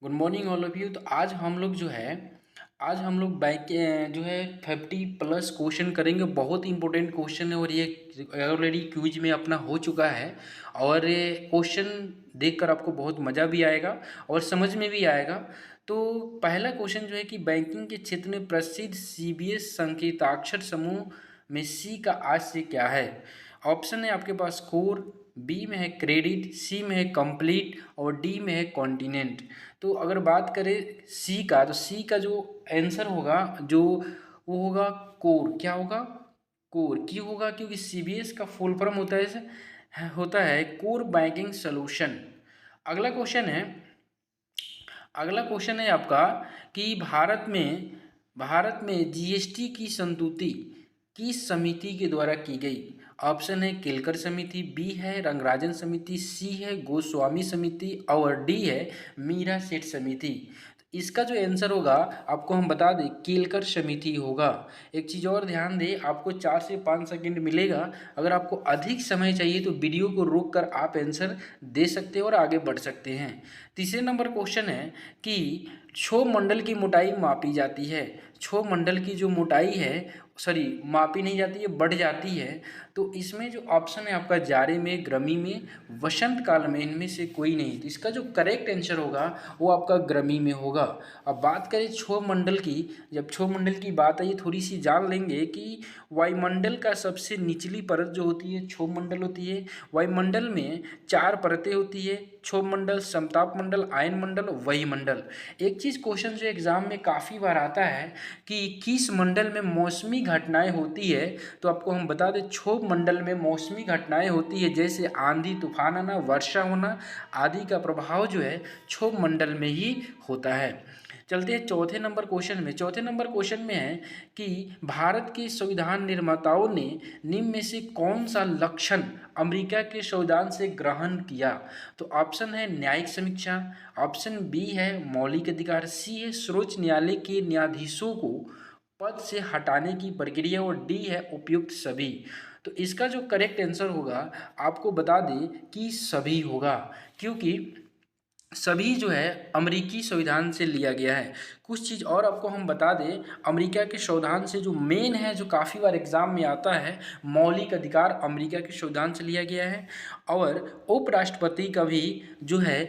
Good morning all of you. तो आज हम लोग बैंक जो है 50+ क्वेश्चन करेंगे। बहुत इंपॉर्टेंट क्वेश्चन है और ये ऑलरेडी क्विज में अपना हो चुका है। और ये क्वेश्चन देखकर आपको बहुत मज़ा भी आएगा और समझ में भी आएगा। तो पहला क्वेश्चन जो है कि बैंकिंग के क्षेत्र में प्रसिद्ध सीबीएस संकेताक्षर समूह में सी का आज से क्या है। ऑप्शन है आपके पास कोर, बी में है क्रेडिट, सी में है कंप्लीट और डी में है कॉन्टिनेंट। तो अगर बात करें सी का, तो सी का जो आंसर होगा जो वो होगा कोर। क्या होगा? कोर। क्यों होगा? क्योंकि सीबीएस का फुल फॉर्म होता है कोर बैंकिंग सॉल्यूशन। अगला क्वेश्चन है अगला क्वेश्चन है आपका कि भारत में जीएसटी की संतुति किस समिति के द्वारा की गई। ऑप्शन है केलकर समिति, बी है रंगराजन समिति, सी है गोस्वामी समिति और डी है मीरा सेठ समिति। तो इसका जो आंसर होगा आपको हम बता दें केलकर समिति होगा। एक चीज़ और ध्यान दें, आपको 4 से 5 सेकंड मिलेगा। अगर आपको अधिक समय चाहिए तो वीडियो को रोक कर आप आंसर दे सकते हैं और आगे बढ़ सकते हैं। तीसरे नंबर क्वेश्चन है कि क्षोभ मंडल की मोटाई मापी जाती है। क्षोभ मंडल की जो मोटाई है, सॉरी, मापी नहीं जाती है, बढ़ जाती है। तो इसमें जो ऑप्शन है आपका जाड़े में, गर्मी में, वसंत काल में, इनमें से कोई नहीं। तो इसका जो करेक्ट आंसर होगा वो आपका गर्मी में होगा। अब बात करें क्षोभ मंडल की। जब क्षोभ मंडल की बात आई थोड़ी सी जान लेंगे कि वायुमंडल का सबसे निचली परत जो होती है क्षोभ मंडल होती है। वायुमंडल में 4 परतें होती है, क्षोभ मंडल, समताप मंडल, आयन मंडल, वहीमंडल। एक चीज़ क्वेश्चन जो एग्जाम में काफ़ी बार आता है कि किस मंडल में मौसमी घटनाएं होती है। तो आपको हम बता दें क्षोभ मंडल में मौसमी घटनाएं होती है, जैसे आंधी तूफान आना, वर्षा होना आदि का प्रभाव जो है क्षोभ मंडल में ही होता है। चलते हैं चौथे नंबर क्वेश्चन में। चौथे नंबर क्वेश्चन में है कि भारत के संविधान निर्माताओं ने निम्न में से कौन सा लक्षण अमेरिका के संविधान से ग्रहण किया। तो ऑप्शन है न्यायिक समीक्षा, ऑप्शन बी है मौलिक अधिकार, सी है सर्वोच्च न्यायालय के न्यायाधीशों को पद से हटाने की प्रक्रिया और डी है उपयुक्त सभी। तो इसका जो करेक्ट आंसर होगा आपको बता दें कि सभी होगा, क्योंकि सभी जो है अमेरिकी संविधान से लिया गया है। कुछ चीज़ और आपको हम बता दें, अमेरिका के संविधान से जो मेन है, जो काफ़ी बार एग्जाम में आता है, मौलिक अधिकार अमेरिका के संविधान से लिया गया है। और उपराष्ट्रपति का भी जो है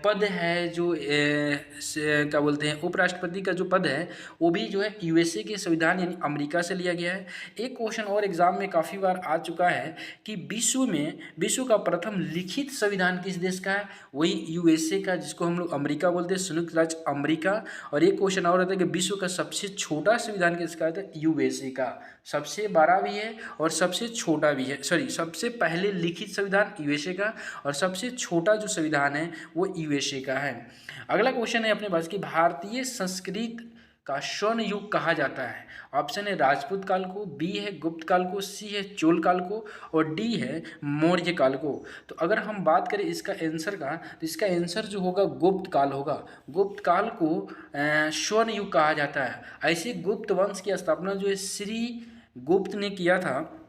पद है, जो क्या बोलते हैं, उपराष्ट्रपति का जो पद है वो भी जो है यूएसए के संविधान यानी अमेरिका से लिया गया है। एक क्वेश्चन और एग्जाम में काफ़ी बार आ चुका है कि विश्व का प्रथम लिखित संविधान किस देश का है। वही यूएसए का, जिसको हम लोग अमेरिका बोलते हैं, संयुक्त राज्य अमेरिका। और एक क्वेश्चन और आता है कि विश्व का सबसे छोटा संविधान किसका है, तो यूएसए का। सबसे बड़ा भी है और सबसे छोटा भी है, सॉरी, सबसे पहले लिखित संविधान यूएसए का और सबसे छोटा जो संविधान है वो यूएसए का है। अगला क्वेश्चन है अपने पास कि भारतीय संस्कृत का स्वर्ण युग कहा जाता है। ऑप्शन है राजपूत काल को, बी है गुप्त काल को, सी है चोल काल को और डी है मौर्य काल को। तो अगर हम बात करें इसका आंसर का, तो इसका आंसर जो होगा गुप्त काल होगा। गुप्त काल को स्वर्ण युग कहा जाता है। ऐसे गुप्त वंश की स्थापना जो है श्री गुप्त ने किया था,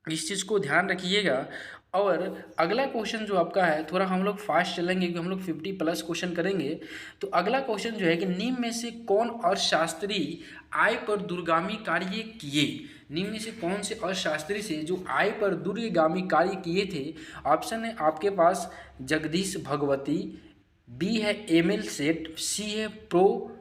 इस चीज़ को ध्यान रखिएगा। और अगला क्वेश्चन जो आपका है, थोड़ा हम लोग फास्ट चलेंगे क्योंकि हम लोग 50+ क्वेश्चन करेंगे। तो अगला क्वेश्चन जो है कि निम्न में से कौन अर्थशास्त्री आय पर दूरगामी कार्य किए। निम्न में से कौन से अर्थशास्त्री से जो आय पर दूरगामी कार्य किए थे। ऑप्शन है आपके पास जगदीश भगवती, बी है एम एल सेठ, सी है प्रो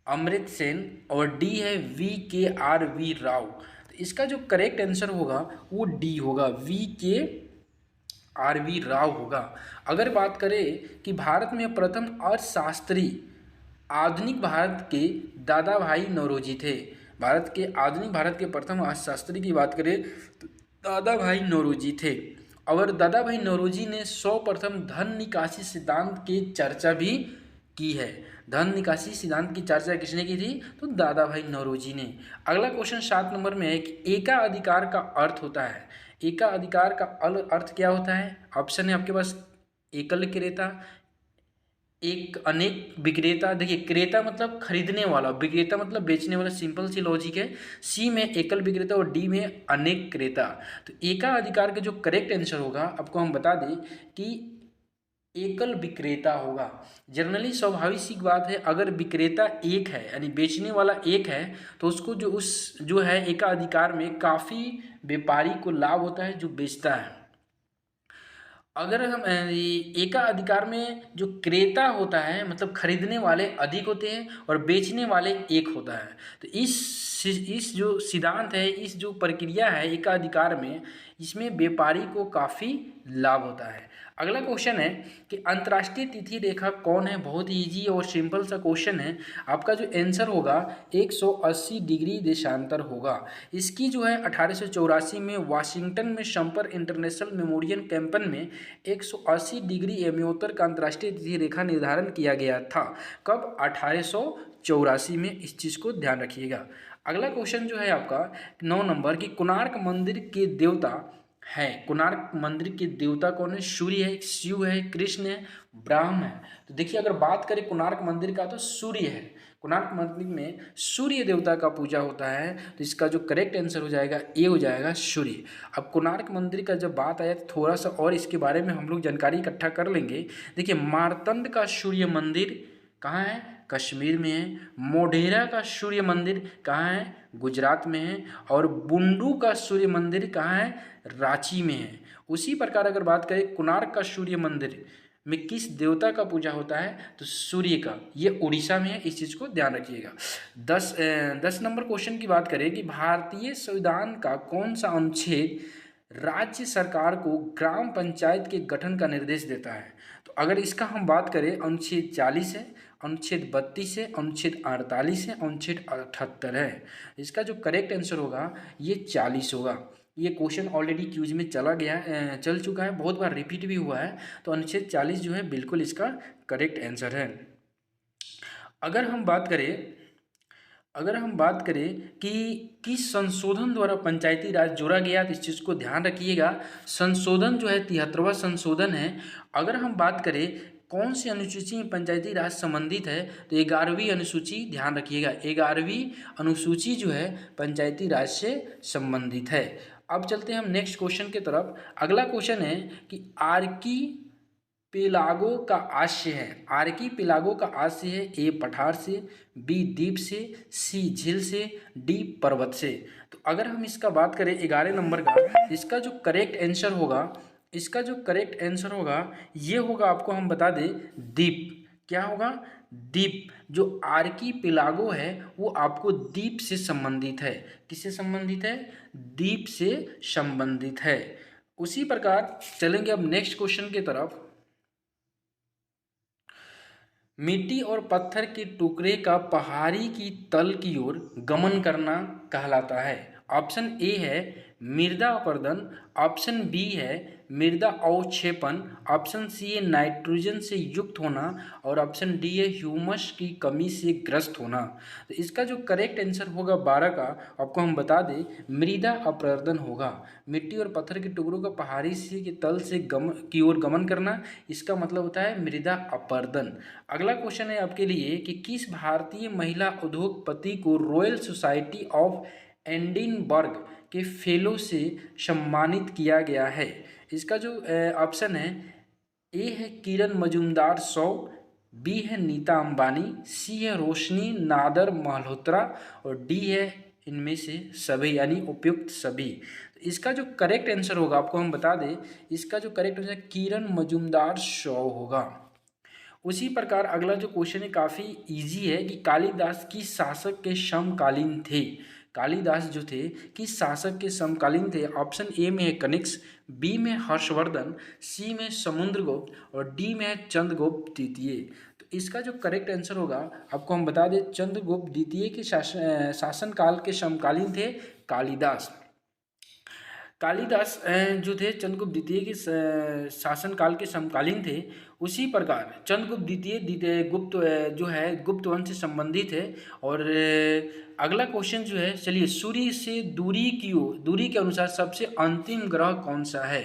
अमृत सेन और डी है वी राव। तो इसका जो करेक्ट आंसर होगा वो डी होगा, वी राव होगा। अगर बात करें कि भारत में प्रथम अर्थशास्त्री आधुनिक भारत के दादा भाई नौरोजी थे। आधुनिक भारत के प्रथम अर्थशास्त्री की बात करें तो दादा भाई नौरोजी थे। और दादा भाई नौरोजी ने सर्वप्रथम धन निकासी सिद्धांत की चर्चा भी की है। धन निकासी सिद्धांत की चर्चा किसने की थी, तो दादा भाई नौरोजी ने। अगला क्वेश्चन 7 नंबर में है कि एका अधिकार का अर्थ होता है। एका अधिकार का अर्थ क्या होता है। ऑप्शन है आपके पास एकल क्रेता, एक अनेक विक्रेता। देखिए, क्रेता मतलब खरीदने वाला, विक्रेता मतलब बेचने वाला, सिंपल सी लॉजिक है। सी में एकल विक्रेता और डी में अनेक क्रेता। तो एका अधिकार का जो करेक्ट आंसर होगा आपको हम बता दें कि एकल विक्रेता होगा। जनरली स्वाभाविक सी बात है, अगर विक्रेता एक है यानी बेचने वाला एक है तो उसको जो है एकाधिकार में काफ़ी व्यापारी को लाभ होता है जो बेचता है। अगर हम एकाधिकार में जो क्रेता होता है मतलब खरीदने वाले अधिक होते हैं और बेचने वाले एक होता है। तो इस जो सिद्धांत है, इस जो प्रक्रिया है एकाधिकार में, इसमें व्यापारी को काफ़ी लाभ होता है। अगला क्वेश्चन है कि अंतर्राष्ट्रीय तिथि रेखा कौन है। बहुत ही ईजी और सिंपल सा क्वेश्चन है। आपका जो आंसर होगा 180 डिग्री देशांतर होगा। इसकी जो है 1884 में वाशिंगटन में शंपर इंटरनेशनल मेमोरियल कैंपन में 180 डिग्री एमियोतर का अंतर्राष्ट्रीय तिथि रेखा निर्धारण किया गया था। कब? 1884 में। इस चीज़ को ध्यान रखिएगा। अगला क्वेश्चन जो है आपका 9 नंबर की कोणार्क मंदिर के देवता है। कोणार्क मंदिर के देवता कौन है? सूर्य है, शिव है, कृष्ण है, ब्रह्म है। तो देखिए अगर बात करें कोणार्क मंदिर का तो सूर्य है। कोणार्क मंदिर में सूर्य देवता का पूजा होता है। तो इसका जो करेक्ट आंसर हो जाएगा ए हो जाएगा सूर्य। अब कोणार्क मंदिर का जब बात आया तो थोड़ा सा और इसके बारे में हम लोग जानकारी इकट्ठा कर लेंगे। देखिए मार्तंड का सूर्य मंदिर कहाँ है? कश्मीर में है। मोढेरा का सूर्य मंदिर कहाँ है? गुजरात में है। और बुंडू का सूर्य मंदिर कहाँ है? रांची में है। उसी प्रकार अगर बात करें कोणार्क का सूर्य मंदिर में किस देवता का पूजा होता है तो सूर्य का। ये उड़ीसा में है, इस चीज़ को ध्यान रखिएगा। 10 नंबर क्वेश्चन की बात करें कि भारतीय संविधान का कौन सा अनुच्छेद राज्य सरकार को ग्राम पंचायत के गठन का निर्देश देता है। तो अगर इसका हम बात करें अनुच्छेद 40 है, अनुच्छेद 32 है, अनुच्छेद 48 है, अनुच्छेद 78 है। इसका जो करेक्ट आंसर होगा ये 40 होगा। ये क्वेश्चन ऑलरेडी क्यूज में चल चुका है, बहुत बार रिपीट भी हुआ है। तो अनुच्छेद 40 जो है बिल्कुल इसका करेक्ट आंसर है। अगर हम बात करें कि किस संशोधन द्वारा पंचायती राज जोड़ा गया तो इस चीज़ को ध्यान रखिएगा। संशोधन जो है 73वां संशोधन है। अगर हम बात करें कौन सी अनुसूची में पंचायती राज संबंधित है तो 11वीं अनुसूची, ध्यान रखिएगा 11वीं अनुसूची जो है पंचायती राज से संबंधित है। अब चलते हैं हम नेक्स्ट क्वेश्चन की तरफ। अगला क्वेश्चन है कि आर्की पेलागो का आश्रय है। आर्की पेलागो का आश्रय है ए पठार से, बी द्वीप से, सी झील से, डी पर्वत से। तो अगर हम इसका बात करें 11 नंबर का, इसका जो करेक्ट आंसर होगा ये होगा, आपको हम बता दें द्वीप। क्या होगा? द्वीप। जो आर्की पेलागो है वो आपको द्वीप से संबंधित है। किससे संबंधित है? द्वीप से संबंधित है। उसी प्रकार चलेंगे अब नेक्स्ट क्वेश्चन की तरफ। मिट्टी और पत्थर के टुकड़े का पहाड़ी की तल की ओर गमन करना कहलाता है। ऑप्शन ए है मृदा अपरदन, ऑप्शन बी है मृदा अवक्षेपण, ऑप्शन सी है नाइट्रोजन से युक्त होना और ऑप्शन डी है ह्यूमस की कमी से ग्रस्त होना। तो इसका जो करेक्ट आंसर होगा 12 का, आपको हम बता दें मृदा अपरदन होगा। मिट्टी और पत्थर के टुकड़ों का पहाड़ी से के तल से की ओर गमन करना, इसका मतलब होता है मृदा अपरदन। अगला क्वेश्चन है आपके लिए कि किस भारतीय महिला उद्योगपति को रॉयल सोसाइटी ऑफ एडिनबर्ग के फेलो से सम्मानित किया गया है। इसका जो ऑप्शन है ए है किरण मजूमदार शॉ, बी है नीता अंबानी, सी है रोशनी नादर मल्होत्रा और डी है इनमें से सभी यानी उपयुक्त सभी। इसका जो करेक्ट आंसर होगा, आपको हम बता दें इसका जो करेक्ट आंसर किरण मजूमदार शॉ होगा। उसी प्रकार अगला जो क्वेश्चन है काफ़ी इजी है कि कालिदास किस शासक के समकालीन थे। कालिदास जो थे किस शासक के समकालीन थे। ऑप्शन ए में है कनिष्क, बी में हर्षवर्धन, सी में समुद्रगुप्त और डी में है चंद्रगुप्त द्वितीय। तो इसका जो करेक्ट आंसर होगा, आपको हम बता दें चंद्रगुप्त द्वितीय के शासनकाल के समकालीन थे कालिदास। कालिदास जो थे चंद्रगुप्त द्वितीय के शासनकाल के समकालीन थे। उसी प्रकार चंद्रगुप्त द्वितीय गुप्त जो है गुप्त वंश से संबंधित है। और अगला क्वेश्चन जो है, चलिए सूर्य से दूरी के अनुसार सबसे अंतिम ग्रह कौन सा है।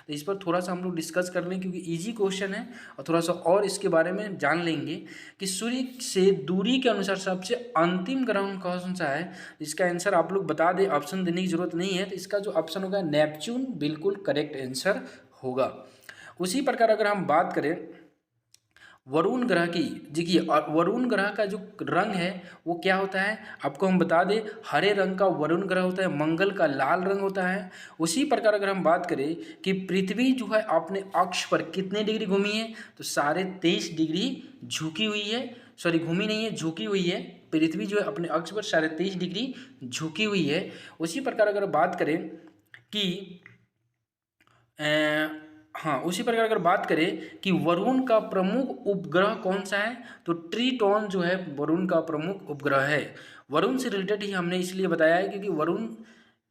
तो इस पर थोड़ा सा हम लोग डिस्कस कर लें क्योंकि इजी क्वेश्चन है और थोड़ा सा और इसके बारे में जान लेंगे कि सूर्य से दूरी के अनुसार सबसे अंतिम ग्रह कौन सा है। इसका आंसर आप लोग बता दें, ऑप्शन देने की जरूरत नहीं है। तो इसका जो ऑप्शन होगा नेपच्यून बिल्कुल करेक्ट आंसर होगा। उसी प्रकार अगर हम बात करें वरुण ग्रह की, देखिए वरुण ग्रह का जो रंग है वो क्या होता है, आपको हम बता दें, हरे रंग का वरुण ग्रह होता है, मंगल का लाल रंग होता है। उसी प्रकार अगर हम बात करें कि पृथ्वी जो है अपने अक्ष पर कितने डिग्री घूमी है, तो 23.5 डिग्री झुकी हुई है, सॉरी घूमी नहीं है, झुकी हुई है। पृथ्वी जो है अपने अक्ष पर 23.5 डिग्री झुकी हुई है। उसी प्रकार अगर बात करें कि हाँ, उसी प्रकार अगर बात करें कि वरुण का प्रमुख उपग्रह कौन सा है, तो ट्रिटोन जो है वरुण का प्रमुख उपग्रह है। वरुण से रिलेटेड ही हमने इसलिए बताया है क्योंकि वरुण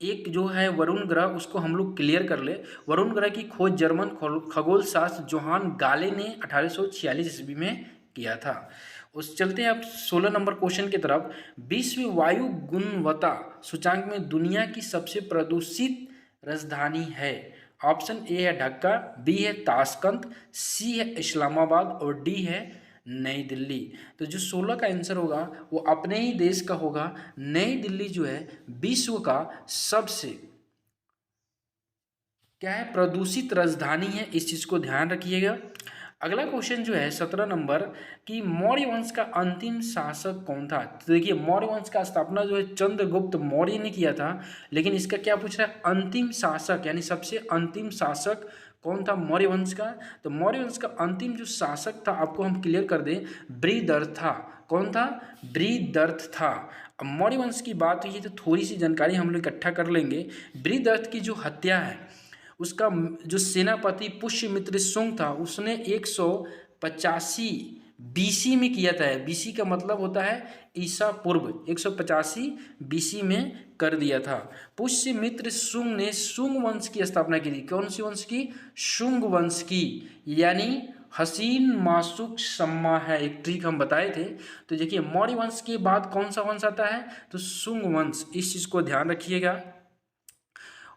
एक जो है वरुण ग्रह, उसको हम लोग क्लियर कर ले। वरुण ग्रह की खोज जर्मन खगोल शास्त्र जोहान गाले ने 1846 ईस्वी में किया था। उस चलते हैं अब 16 नंबर क्वेश्चन की तरफ। विश्व वायु गुणवत्ता सूचांक में दुनिया की सबसे प्रदूषित राजधानी है। ऑप्शन ए है ढाका, बी है ताशकंद, सी है इस्लामाबाद और डी है नई दिल्ली। तो जो 16 का आंसर होगा वो अपने ही देश का होगा। नई दिल्ली जो है विश्व का सबसे क्या है, प्रदूषित राजधानी है, इस चीज को ध्यान रखिएगा। अगला क्वेश्चन जो है 17 नंबर कि मौर्य वंश का अंतिम शासक कौन था। तो देखिए मौर्य वंश का स्थापना जो है चंद्रगुप्त मौर्य ने किया था, लेकिन इसका क्या पूछ रहा है, अंतिम शासक यानी सबसे अंतिम शासक कौन था मौर्य वंश का। तो मौर्य वंश का अंतिम जो शासक था, आपको हम क्लियर कर दें, बृहदर्थ था। कौन था, बृहदर्थ था। अब मौर्य वंश की बात हुई है तो थोड़ी सी जानकारी हम लोग इकट्ठा कर लेंगे। बृहदर्थ की जो हत्या है, उसका जो सेनापति पुष्यमित्र शुंग था, उसने 185 बीसी में किया था। बीसी का मतलब होता है ईसा पूर्व, 185 बीसी में कर दिया था। पुष्यमित्र शुंग ने शुंग वंश की स्थापना की थी। कौन सी वंश की, शुंग वंश की, यानी हसीन मासुक सम्मा है, एक ट्रिक हम बताए थे। तो देखिए मौर्य वंश के बाद कौन सा वंश आता है, तो शुंग वंश, इस चीज को ध्यान रखिएगा।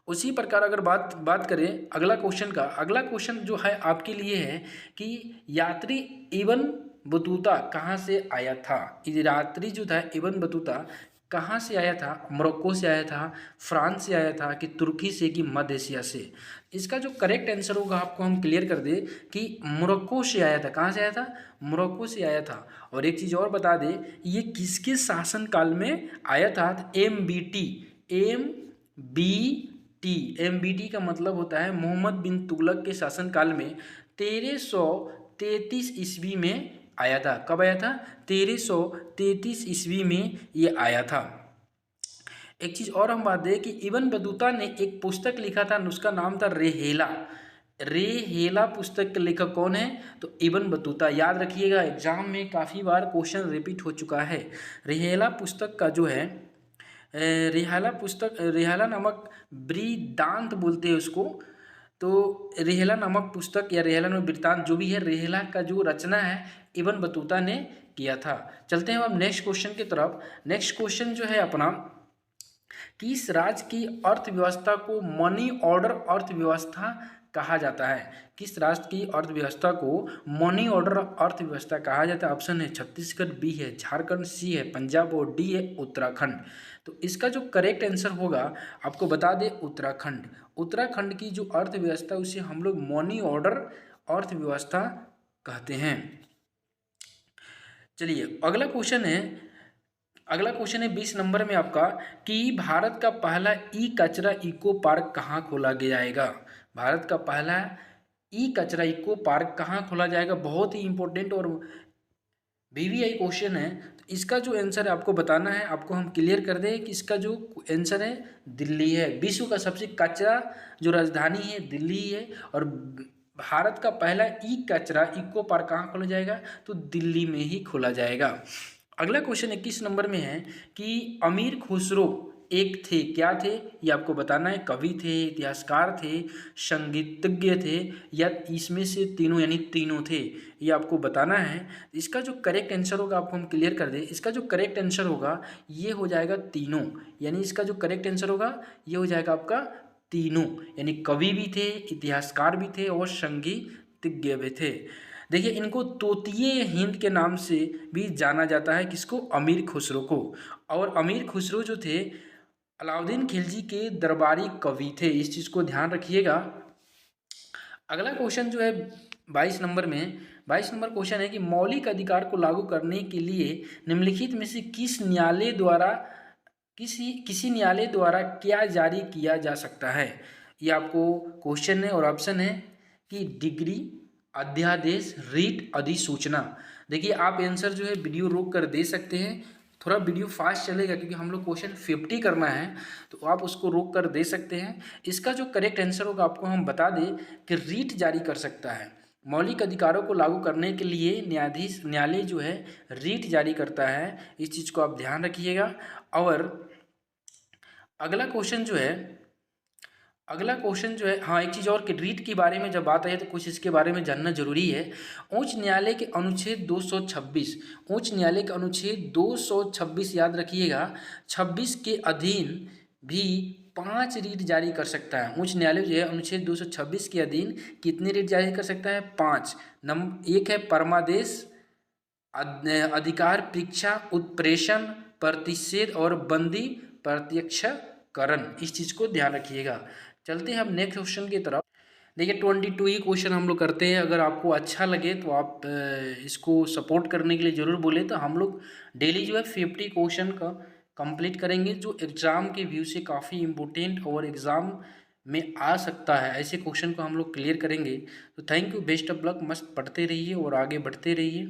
उसी प्रकार अगर बात करें अगला क्वेश्चन का, अगला क्वेश्चन जो है आपके लिए है कि यात्री इब्न बतूता कहाँ से आया था। यात्री जो था इब्न बतूता कहाँ से आया था, मोरक्को से आया था, फ्रांस से आया था, कि तुर्की से, कि मध्य एशिया से। इसका जो करेक्ट आंसर होगा आपको हम क्लियर कर दे कि मोरक्को से आया था। कहाँ से आया था, मोरक्को से आया था। और एक चीज़ और बता दे, ये किसके शासनकाल में आया था, MBT, MBT का मतलब होता है मोहम्मद बिन तुगलक के शासनकाल में 1333 ईस्वी में आया था। कब आया था, 1333 ईस्वी में ये आया था। एक चीज़ और हम बात दें कि इब्न बतूता ने एक पुस्तक लिखा था, उसका नाम था रेहेला। रेहेला पुस्तक के लेखक कौन है, तो इब्न बतूता। याद रखिएगा, एग्जाम में काफ़ी बार क्वेश्चन रिपीट हो चुका है। रेहेला पुस्तक का जो है रेहाला नामक वृत्तांत बोलते हैं उसको। तो रेहला नामक पुस्तक या रेहला नामक वृत्तांत जो भी है, रेहला का जो रचना है इब्न बतूता ने किया था। चलते हैं अब नेक्स्ट क्वेश्चन की तरफ। नेक्स्ट क्वेश्चन जो है अपना, किस राज्य की अर्थव्यवस्था को मनी ऑर्डर अर्थव्यवस्था कहा जाता है। किस राष्ट्र की अर्थव्यवस्था को मनी ऑर्डर अर्थव्यवस्था कहा जाता है। ऑप्शन है छत्तीसगढ़, बी है झारखंड, सी है पंजाब और डी है उत्तराखंड। तो इसका जो करेक्ट आंसर होगा आपको बता दें, उत्तराखंड। उत्तराखंड की जो अर्थव्यवस्था उसे हम लोग मनी ऑर्डर अर्थव्यवस्था कहते हैं। चलिए अगला क्वेश्चन है 20 नंबर में आपका, कि भारत का पहला ई कचरा इको पार्क कहाँ खोला जाएगा। भारत का पहला ई कचरा इको पार्क कहाँ खोला जाएगा, बहुत ही इंपॉर्टेंट और VVI क्वेश्चन है। तो इसका जो आंसर है आपको बताना है। आपको हम क्लियर कर दें कि इसका जो आंसर है दिल्ली है। विश्व का सबसे कचरा जो राजधानी है दिल्ली है। और भारत का पहला ई कचरा इको पार्क कहाँ खोला जाएगा, तो दिल्ली में ही खोला जाएगा। अगला क्वेश्चन 21 नंबर में है कि अमीर खुसरो एक थे, क्या थे, ये आपको बताना है। कवि थे, इतिहासकार थे, संगीतज्ञ थे, या इसमें से तीनों यानी तीनों थे, ये आपको बताना है। इसका जो करेक्ट आंसर होगा आपको हम क्लियर कर दें। इसका जो करेक्ट आंसर होगा ये हो जाएगा तीनों, यानी इसका जो करेक्ट आंसर होगा ये हो जाएगा आपका तीनों, यानी कवि भी थे, इतिहासकार भी थे और संगीतज्ञ भी थे। देखिए इनको तोतिए हिंद के नाम से भी जाना जाता है, किसको, अमीर खुसरो को। और अमीर खुसरो जो थे अलाउद्दीन खिलजी के दरबारी कवि थे, इस चीज़ को ध्यान रखिएगा। अगला क्वेश्चन जो है 22 नंबर में, 22 नंबर क्वेश्चन है कि मौलिक अधिकार को लागू करने के लिए निम्नलिखित में से किसी न्यायालय द्वारा क्या जारी किया जा सकता है। ये आपको क्वेश्चन है और ऑप्शन है कि डिग्री, अध्यादेश, रीट, अधिसूचना। देखिए आप आंसर जो है वीडियो रोक कर दे सकते हैं, थोड़ा वीडियो फास्ट चलेगा क्योंकि हम लोग क्वेश्चन 50 करना है, तो आप उसको रोक कर दे सकते हैं। इसका जो करेक्ट आंसर होगा आपको हम बता दें कि रीट जारी कर सकता है। मौलिक अधिकारों को लागू करने के लिए न्यायालय जो है रीट जारी करता है, इस चीज़ को आप ध्यान रखिएगा। और अगला क्वेश्चन जो है हाँ, एक चीज़ और कि रीट के बारे में जब बात आई तो कुछ इसके बारे में जानना जरूरी है। उच्च न्यायालय के अनुच्छेद 226, उच्च न्यायालय के अनुच्छेद 226 याद रखिएगा, 26 के अधीन भी 5 रीट जारी कर सकता है। उच्च न्यायालय जो है अनुच्छेद 226 के अधीन कितने रीट जारी कर सकता है? 5। एक है परमादेश, अधिकार परीक्षा, उत्प्रेषण, प्रतिषेध और बंदी प्रत्यक्षकरण। इस चीज़ को ध्यान रखिएगा। चलते हैं हम नेक्स्ट क्वेश्चन की तरफ। देखिए 22 ही क्वेश्चन हम लोग करते हैं। अगर आपको अच्छा लगे तो आप इसको सपोर्ट करने के लिए ज़रूर बोले, तो हम लोग डेली जो है 50 क्वेश्चन का कंप्लीट करेंगे जो एग्ज़ाम के व्यू से काफ़ी इम्पोर्टेंट और एग्ज़ाम में आ सकता है, ऐसे क्वेश्चन को हम लोग क्लियर करेंगे। तो thank you, best of luck, मस्त पढ़ते रहिए और आगे बढ़ते रहिए।